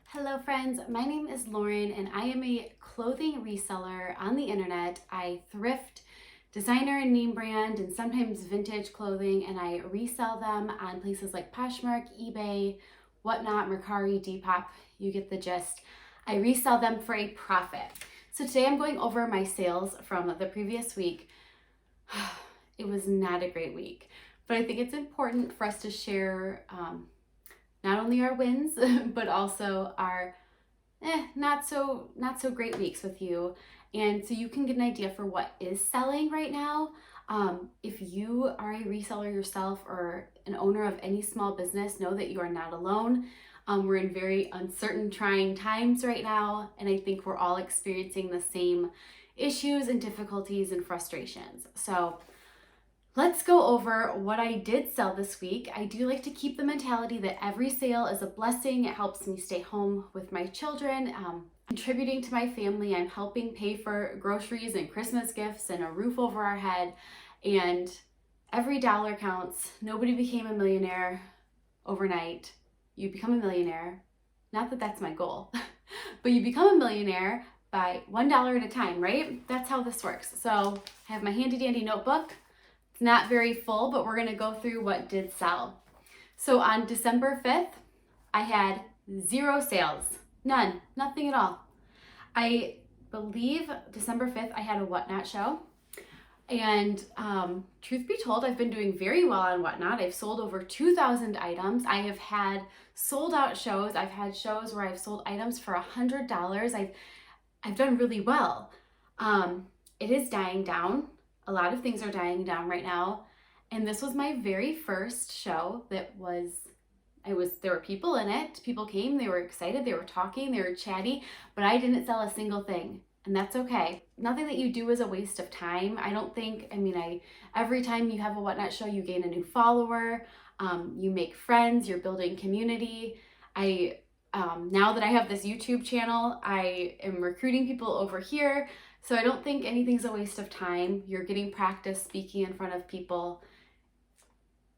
Hello friends, my name is Lauren and I am a clothing reseller on the internet. I thrift designer and name brand and sometimes vintage clothing, and I resell them on places like Poshmark, eBay, whatnot, Mercari, Depop, you get the gist. I resell them for a profit. So today I'm going over my sales from the previous week. It was not a great week, but I think it's important for us to share not only our wins, but also our not so great weeks with you. And so you can get an idea for what is selling right now. If you are a reseller yourself or an owner of any small business, know that you are not alone. We're in very uncertain, trying times right now, and I think we're all experiencing the same issues and difficulties and frustrations. So let's go over what I did sell this week. I do like to keep the mentality that every sale is a blessing. It helps me stay home with my children, contributing to my family. I'm helping pay for groceries and Christmas gifts and a roof over our head, and every dollar counts. Nobody became a millionaire overnight. You become a millionaire. Not that that's my goal, but you become a millionaire by $1 at a time, right? That's how this works. So I have my handy dandy notebook. It's not very full, but we're gonna go through what did sell. So on December 5th, I had 0 sales, none, nothing at all. I believe December 5th, I had a Whatnot show. And truth be told, I've been doing very well on Whatnot. I've sold over 2,000 items. I have had sold out shows. I've had shows where I've sold items for $100. I've done really well. It is dying down. A lot of things are dying down right now. And this was my very first show there were people in it. People came, they were excited, they were talking, they were chatty, but I didn't sell a single thing. And that's okay. Nothing that you do is a waste of time. I don't think, every time you have a Whatnot show, you gain a new follower, you make friends, you're building community. Now that I have this YouTube channel, I am recruiting people over here. So I don't think anything's a waste of time. You're getting practice speaking in front of people.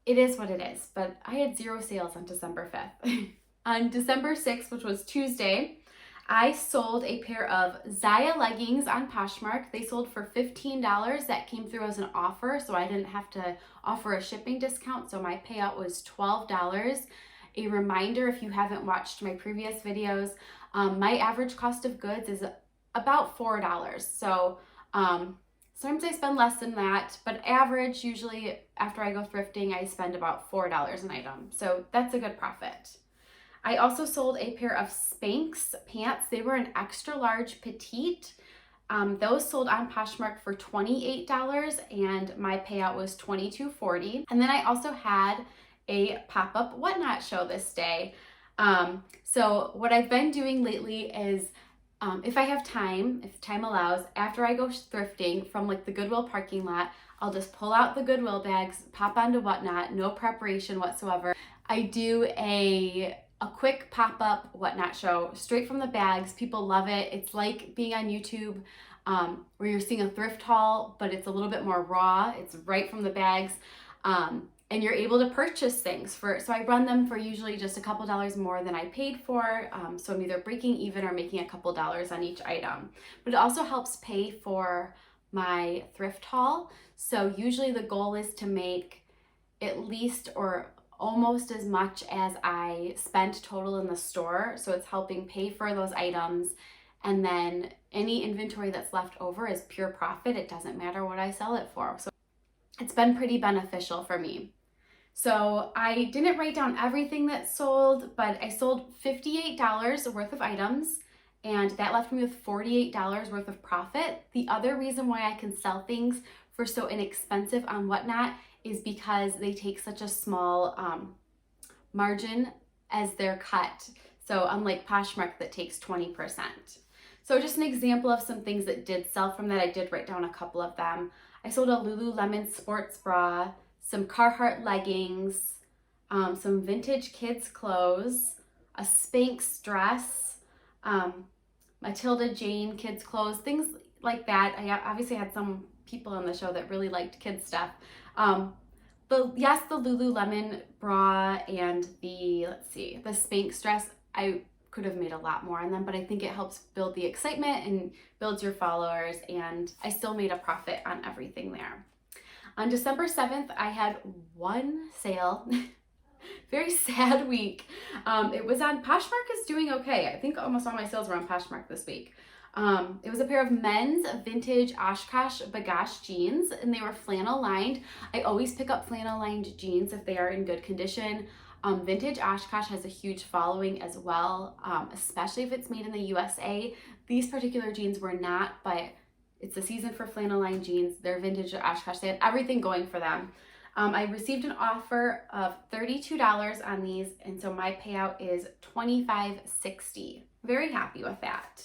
It is what it is, but I had 0 sales on December 5th. On December 6th, which was Tuesday, I sold a pair of Zaya leggings on Poshmark. They sold for $15. That came through as an offer, so I didn't have to offer a shipping discount, so my payout was $12. A reminder, if you haven't watched my previous videos, my average cost of goods is about $4. So sometimes I spend less than that, but average, usually after I go thrifting, I spend about $4 an item. So that's a good profit. I also sold a pair of Spanx pants. They were an extra large petite. Those sold on Poshmark for $28, and my payout was $22.40. And then I also had a pop-up Whatnot show this day. So what I've been doing lately is if I have time, if time allows, after I go thrifting from like the Goodwill parking lot, I'll just pull out the Goodwill bags, pop onto Whatnot, no preparation whatsoever. I do a quick pop-up Whatnot show straight from the bags. People love it. It's like being on YouTube where you're seeing a thrift haul, but it's a little bit more raw. It's right from the bags. And you're able to purchase things so I run them for usually just a couple dollars more than I paid for. So I'm either breaking even or making a couple dollars on each item. But it also helps pay for my thrift haul. So usually the goal is to make at least or almost as much as I spent total in the store. So it's helping pay for those items. And then any inventory that's left over is pure profit. It doesn't matter what I sell it for. So it's been pretty beneficial for me. So I didn't write down everything that sold, but I sold $58 worth of items, and that left me with $48 worth of profit. The other reason why I can sell things for so inexpensive on Whatnot is because they take such a small margin as their cut. So unlike Poshmark that takes 20%. So just an example of some things that did sell from that, I did write down a couple of them. I sold a Lululemon sports bra, some Carhartt leggings, some vintage kids clothes, a Spanx dress, Matilda Jane kids clothes, things like that. I obviously had some people on the show that really liked kids stuff. But yes, the Lululemon bra and the Spanx dress, I could have made a lot more on them, but I think it helps build the excitement and builds your followers, and I still made a profit on everything there. On December 7th, I had one sale. Very sad week. It was on Poshmark is doing okay. I think almost all my sales were on Poshmark this week. It was a pair of men's vintage Oshkosh Bagash jeans, and they were flannel lined. I always pick up flannel lined jeans if they are in good condition. Vintage Oshkosh has a huge following as well, especially if it's made in the USA. These particular jeans were not, but it's the season for flannel lined jeans. They're vintage Oshkosh. They had everything going for them. I received an offer of $32 on these, and so my payout is $25.60. Very happy with that.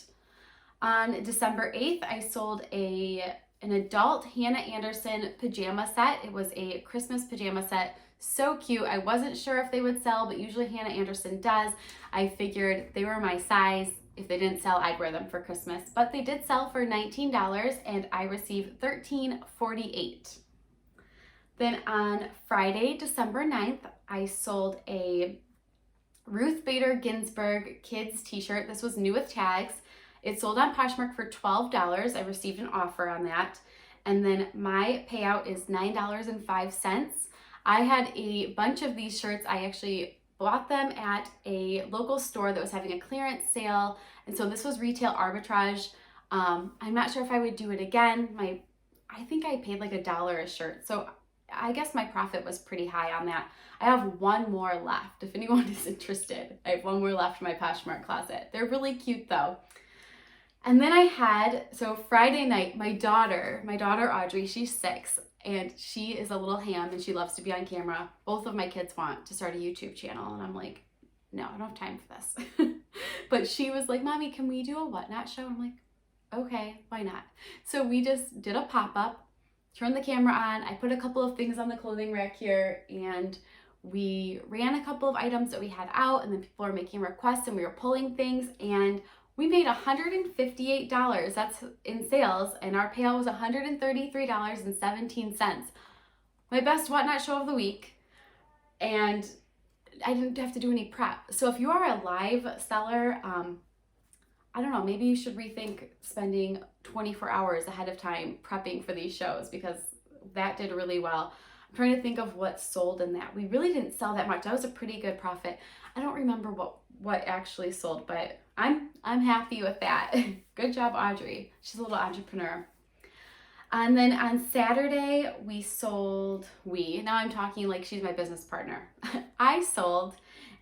On December 8th, I sold an adult Hannah Anderson pajama set. It was a Christmas pajama set. So cute. I wasn't sure if they would sell, but usually Hannah Anderson does. I figured they were my size. If they didn't sell, I'd wear them for Christmas. But they did sell for $19, and I received $13.48. Then on Friday, December 9th, I sold a Ruth Bader Ginsburg kids t-shirt. This was new with tags. It sold on Poshmark for $12. I received an offer on that. And then my payout is $9.05. I had a bunch of these shirts. I actually bought them at a local store that was having a clearance sale. And so this was retail arbitrage. I'm not sure if I would do it again. I think I paid like $1 a shirt. So I guess my profit was pretty high on that. I have one more left if anyone is interested. I have one more left in my Poshmark closet. They're really cute though. And then I had, so Friday night, my daughter Audrey, she's 6, and she is a little ham and she loves to be on camera. Both of my kids want to start a YouTube channel, and I'm like, no, I don't have time for this. But she was like, Mommy, can we do a whatnot show? I'm like, okay, why not? So we just did a pop-up, turned the camera on. I put a couple of things on the clothing rack here, and we ran a couple of items that we had out, and then people were making requests and we were pulling things, and we made $158. That's in sales, and our payout was $133.17. My best whatnot show of the week, and I didn't have to do any prep. So if you are a live seller, I don't know, maybe you should rethink spending 24 hours ahead of time prepping for these shows, because that did really well. I'm trying to think of what sold in that. We really didn't sell that much. That was a pretty good profit. I don't remember what actually sold, but I'm happy with that. Good job, Audrey. She's a little entrepreneur. And then on Saturday, now I'm talking like she's my business partner. I sold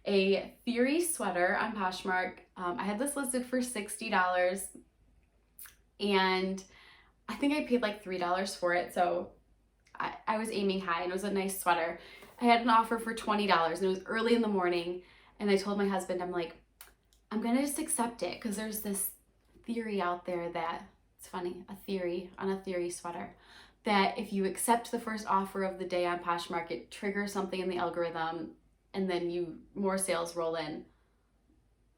a Theory sweater on Poshmark. I had this listed for $60, and I think I paid like $3 for it, so I was aiming high, and it was a nice sweater. I had an offer for $20, and it was early in the morning, and I told my husband, I'm like, I'm gonna just accept it, because there's this theory out there that, it's funny, a theory on a Theory sweater, that if you accept the first offer of the day on Poshmark, it triggers something in the algorithm, and then more sales roll in.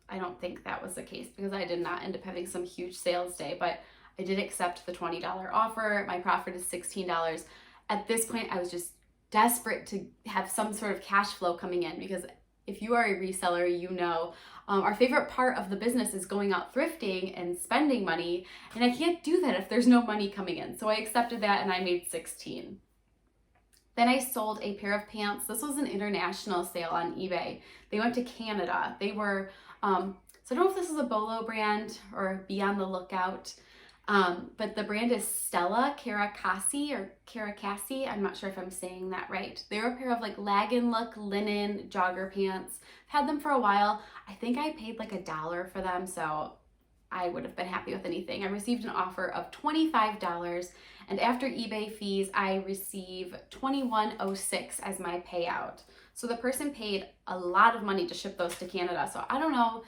I don't think that was the case, because I did not end up having some huge sales day, but I did accept the $20 offer. My profit is $16. At this point, I was just desperate to have some sort of cash flow coming in, because if you are a reseller, you know our favorite part of the business is going out thrifting and spending money, and I can't do that if there's no money coming in. So I accepted that, and I made $16. Then I sold a pair of pants. This was an international sale on eBay. They went to Canada. They were, so I don't know if this is a Bolo brand or be on the lookout, but the brand is Stella Caracassi. I'm not sure if I'm saying that right. They're a pair of like lag-in look linen jogger pants. I've had them for a while. I think I paid like $1 for them, so I would have been happy with anything. I received an offer of $25, and after eBay fees, I receive $21.06 as my payout. So the person paid a lot of money to ship those to Canada. So I don't know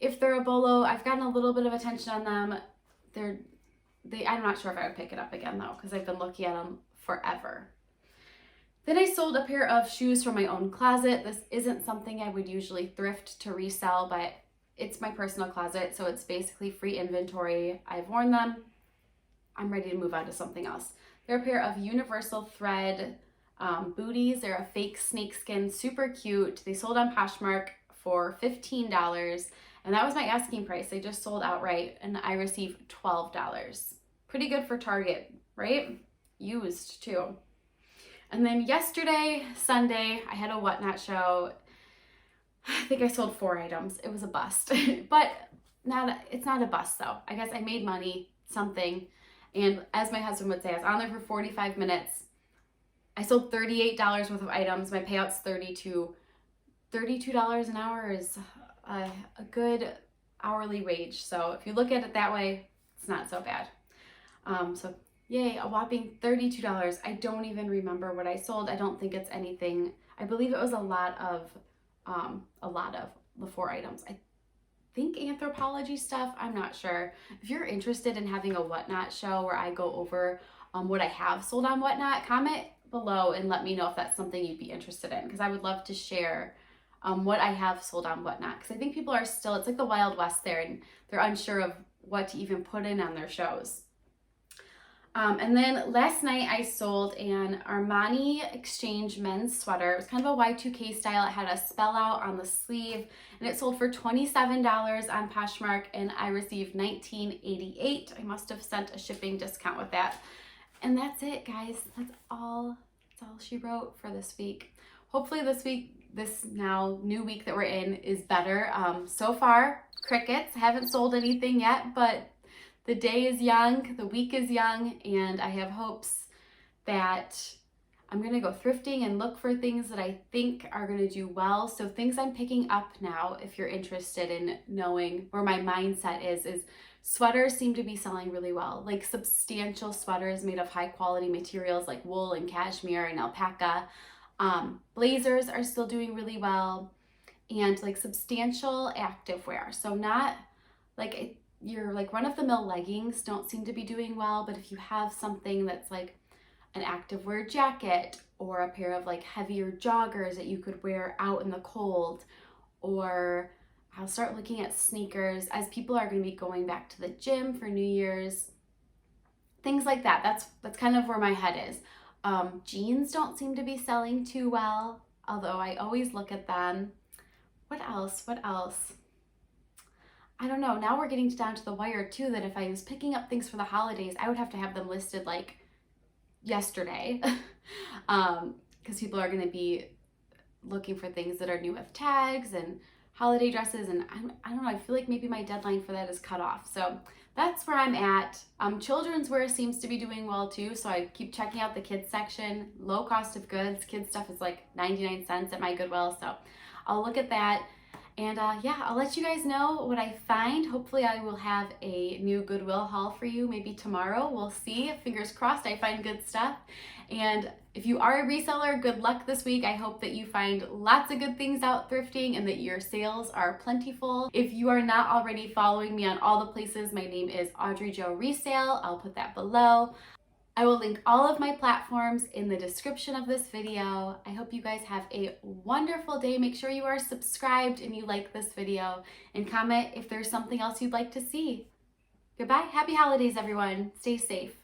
if they're a Bolo. I've gotten a little bit of attention on them. I'm not sure if I would pick it up again though, because I've been looking at them forever. Then I sold a pair of shoes from my own closet. This isn't something I would usually thrift to resell, but it's my personal closet, so it's basically free inventory. I've worn them. I'm ready to move on to something else. They're a pair of universal thread booties. They're a fake snakeskin, super cute. They sold on Poshmark for $15, And that was my asking price. They just sold outright and I received $12. Pretty good for Target, right? Used too. And then yesterday, Sunday, I had a whatnot show. I think I sold 4 items. It was a bust, but it's not a bust though. I guess I made money, something. And as my husband would say, I was on there for 45 minutes. I sold $38 worth of items. My payout's $32. $32 an hour is a good hourly wage. So if you look at it that way, it's not so bad. So yay, a whopping $32. I don't even remember what I sold. I don't think it's anything. I believe it was a lot of the 4 items. I think anthropology stuff. I'm not sure. If you're interested in having a whatnot show where I go over what I have sold on whatnot, comment below and let me know if that's something you'd be interested in, because I would love to share what I have sold on whatnot, because I think people are still, it's like the Wild West there, and they're unsure of what to even put in on their shows. And then last night I sold an Armani Exchange men's sweater. It was kind of a Y2K style. It had a spell out on the sleeve, and it sold for $27 on Poshmark, and I received $19.88. I must have sent a shipping discount with that. And that's it, guys. That's all she wrote for this week. Hopefully this now new week that we're in is better. So far, crickets. I haven't sold anything yet, but the day is young, the week is young, and I have hopes that I'm going to go thrifting and look for things that I think are going to do well. So things I'm picking up now, if you're interested in knowing where my mindset is sweaters seem to be selling really well. Like substantial sweaters made of high quality materials like wool and cashmere and alpaca. Blazers are still doing really well, and like substantial activewear. So not like your like run-of-the-mill leggings don't seem to be doing well, but if you have something that's like an activewear jacket or a pair of like heavier joggers that you could wear out in the cold, or I'll start looking at sneakers as people are going to be going back to the gym for New Year's, things like that. That's kind of where my head is. Jeans don't seem to be selling too well, although I always look at them. What else? I don't know. Now we're getting down to the wire too, that if I was picking up things for the holidays, I would have to have them listed like yesterday, because people are going to be looking for things that are new with tags and holiday dresses, and I don't know, I feel like maybe my deadline for that is cut off. So that's where I'm at. Children's wear seems to be doing well too, so I keep checking out the kids section. Low cost of goods. Kids stuff is like 99 cents at my Goodwill, so I'll look at that. And yeah, I'll let you guys know what I find. Hopefully I will have a new Goodwill haul for you maybe tomorrow. We'll see. Fingers crossed I find good stuff. And if you are a reseller, good luck this week. I hope that you find lots of good things out thrifting and that your sales are plentiful. If you are not already following me on all the places, my name is Audrey Jo Resale. I'll put that below. I will link all of my platforms in the description of this video. I hope you guys have a wonderful day. Make sure you are subscribed and you like this video, and comment if there's something else you'd like to see. Goodbye. Happy holidays, everyone. Stay safe.